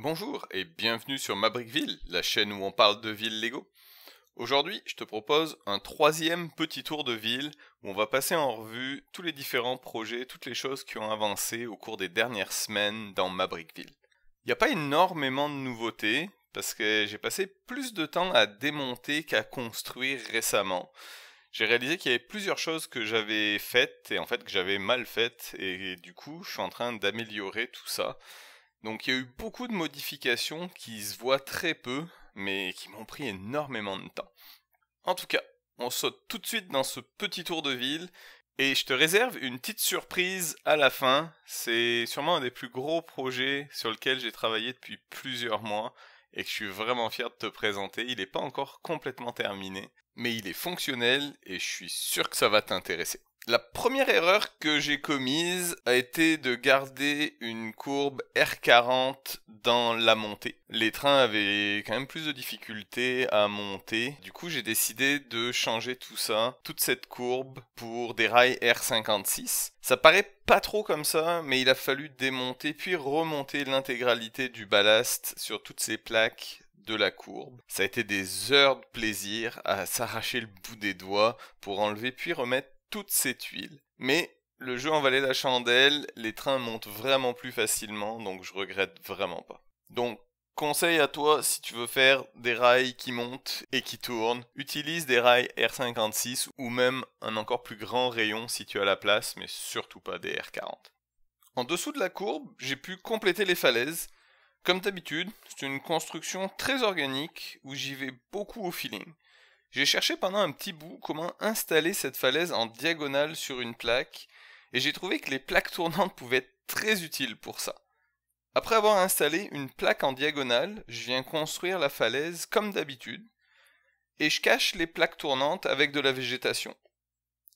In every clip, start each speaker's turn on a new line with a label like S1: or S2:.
S1: Bonjour et bienvenue sur Mabrickville, la chaîne où on parle de villes Lego. Aujourd'hui, je te propose un troisième petit tour de ville où on va passer en revue tous les différents projets, toutes les choses qui ont avancé au cours des dernières semaines dans Mabrickville. Il n'y a pas énormément de nouveautés parce que j'ai passé plus de temps à démonter qu'à construire récemment. J'ai réalisé qu'il y avait plusieurs choses que j'avais faites et en fait que j'avais mal faites et du coup je suis en train d'améliorer tout ça. Donc il y a eu beaucoup de modifications qui se voient très peu, mais qui m'ont pris énormément de temps. En tout cas, on saute tout de suite dans ce petit tour de ville, et je te réserve une petite surprise à la fin. C'est sûrement un des plus gros projets sur lequel j'ai travaillé depuis plusieurs mois, et que je suis vraiment fier de te présenter. Il n'est pas encore complètement terminé, mais il est fonctionnel, et je suis sûr que ça va t'intéresser. La première erreur que j'ai commise a été de garder une courbe R40 dans la montée. Les trains avaient quand même plus de difficultés à monter. Du coup, j'ai décidé de changer tout ça, toute cette courbe, pour des rails R56. Ça paraît pas trop comme ça, mais il a fallu démonter puis remonter l'intégralité du ballast sur toutes ces plaques de la courbe. Ça a été des heures de plaisir à s'arracher le bout des doigts pour enlever puis remettre toute cette huile. Mais le jeu en valait la chandelle, les trains montent vraiment plus facilement, donc je regrette vraiment pas. Donc, conseil à toi, si tu veux faire des rails qui montent et qui tournent, utilise des rails R56 ou même un encore plus grand rayon si tu as la place, mais surtout pas des R40. En dessous de la courbe, j'ai pu compléter les falaises. Comme d'habitude, c'est une construction très organique où j'y vais beaucoup au feeling. J'ai cherché pendant un petit bout comment installer cette falaise en diagonale sur une plaque, et j'ai trouvé que les plaques tournantes pouvaient être très utiles pour ça. Après avoir installé une plaque en diagonale, je viens construire la falaise comme d'habitude, et je cache les plaques tournantes avec de la végétation.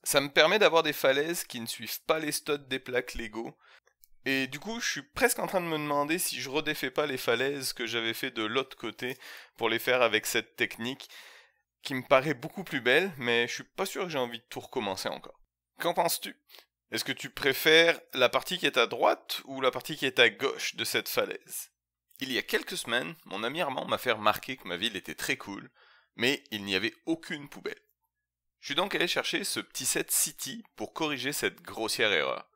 S1: Ça me permet d'avoir des falaises qui ne suivent pas les studs des plaques Lego, et du coup je suis presque en train de me demander si je redéfais pas les falaises que j'avais fait de l'autre côté pour les faire avec cette technique, qui me paraît beaucoup plus belle, mais je suis pas sûr que j'ai envie de tout recommencer encore. Qu'en penses-tu? Est-ce que tu préfères la partie qui est à droite ou la partie qui est à gauche de cette falaise? Il y a quelques semaines, mon ami Armand m'a fait remarquer que ma ville était très cool, mais il n'y avait aucune poubelle. Je suis donc allé chercher ce petit set City pour corriger cette grossière erreur.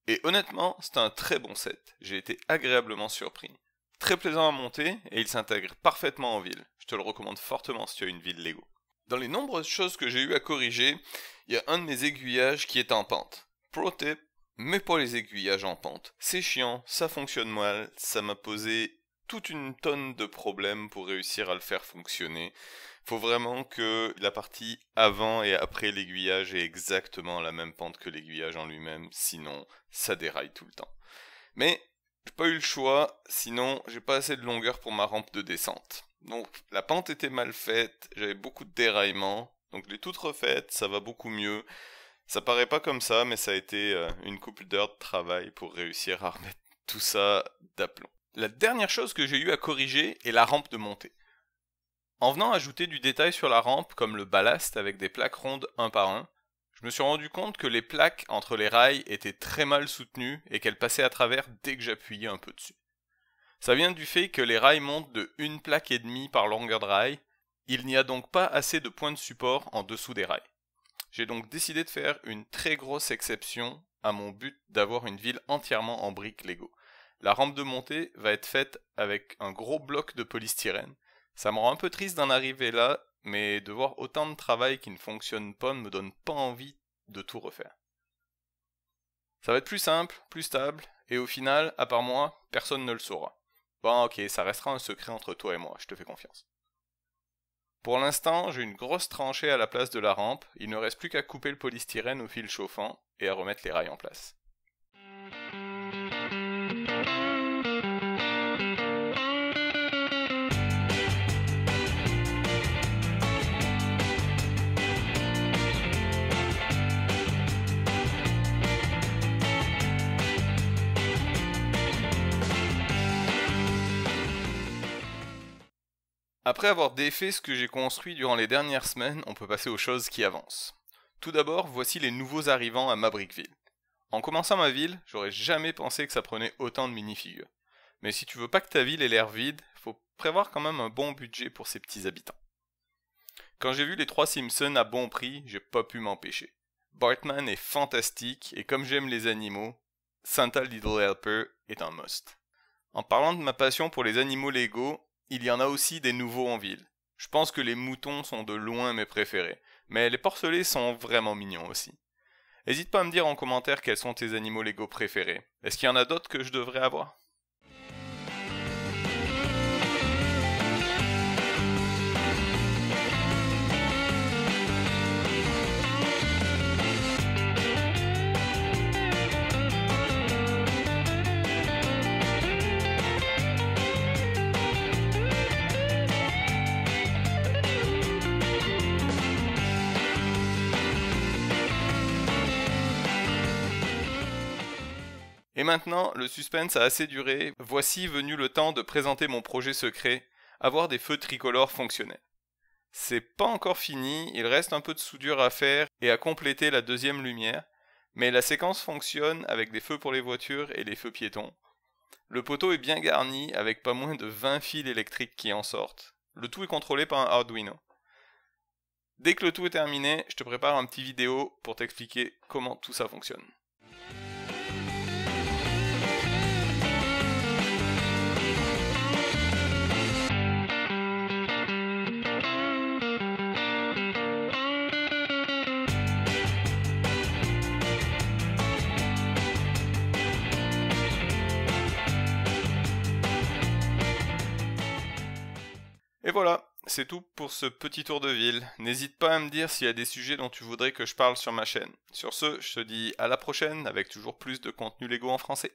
S1: Et honnêtement, c'est un très bon set, j'ai été agréablement surpris. Très plaisant à monter et il s'intègre parfaitement en ville. Je te le recommande fortement si tu as une ville Lego. Dans les nombreuses choses que j'ai eu à corriger, il y a un de mes aiguillages qui est en pente. Pro tip, mets pas les aiguillages en pente. C'est chiant, ça fonctionne mal, ça m'a posé toute une tonne de problèmes pour réussir à le faire fonctionner. Faut vraiment que la partie avant et après l'aiguillage ait exactement la même pente que l'aiguillage en lui-même, sinon ça déraille tout le temps. Mais j'ai pas eu le choix, sinon j'ai pas assez de longueur pour ma rampe de descente. Donc la pente était mal faite, j'avais beaucoup de déraillements, donc je l'ai toute refaite, ça va beaucoup mieux. Ça paraît pas comme ça, mais ça a été une couple d'heures de travail pour réussir à remettre tout ça d'aplomb. La dernière chose que j'ai eu à corriger est la rampe de montée. En venant ajouter du détail sur la rampe, comme le ballast avec des plaques rondes un par un, je me suis rendu compte que les plaques entre les rails étaient très mal soutenues et qu'elles passaient à travers dès que j'appuyais un peu dessus. Ça vient du fait que les rails montent de 1 plaque et demie par longueur de rail, il n'y a donc pas assez de points de support en dessous des rails. J'ai donc décidé de faire une très grosse exception à mon but d'avoir une ville entièrement en briques Lego. La rampe de montée va être faite avec un gros bloc de polystyrène. Ça me rend un peu triste d'en arriver là, mais de voir autant de travail qui ne fonctionne pas ne me donne pas envie de tout refaire. Ça va être plus simple, plus stable, et au final, à part moi, personne ne le saura. Bon ok, ça restera un secret entre toi et moi, je te fais confiance. Pour l'instant, j'ai une grosse tranchée à la place de la rampe, il ne reste plus qu'à couper le polystyrène au fil chauffant et à remettre les rails en place. Après avoir défait ce que j'ai construit durant les dernières semaines, on peut passer aux choses qui avancent. Tout d'abord, voici les nouveaux arrivants à Mabrickville. En commençant ma ville, j'aurais jamais pensé que ça prenait autant de minifigures. Mais si tu veux pas que ta ville ait l'air vide, faut prévoir quand même un bon budget pour ses petits habitants. Quand j'ai vu les 3 Simpsons à bon prix, j'ai pas pu m'empêcher. Bartman est fantastique et comme j'aime les animaux, Santa Little Helper est un must. En parlant de ma passion pour les animaux Lego, il y en a aussi des nouveaux en ville. Je pense que les moutons sont de loin mes préférés, mais les porcelets sont vraiment mignons aussi. N'hésite pas à me dire en commentaire quels sont tes animaux Lego préférés. Est-ce qu'il y en a d'autres que je devrais avoir ? Et maintenant, le suspense a assez duré, voici venu le temps de présenter mon projet secret, avoir des feux tricolores fonctionnels. C'est pas encore fini, il reste un peu de soudure à faire et à compléter la deuxième lumière, mais la séquence fonctionne avec des feux pour les voitures et les feux piétons. Le poteau est bien garni avec pas moins de 20 fils électriques qui en sortent. Le tout est contrôlé par un Arduino. Dès que le tout est terminé, je te prépare un petit vidéo pour t'expliquer comment tout ça fonctionne. Et voilà, c'est tout pour ce petit tour de ville. N'hésite pas à me dire s'il y a des sujets dont tu voudrais que je parle sur ma chaîne. Sur ce, je te dis à la prochaine avec toujours plus de contenu Lego en français.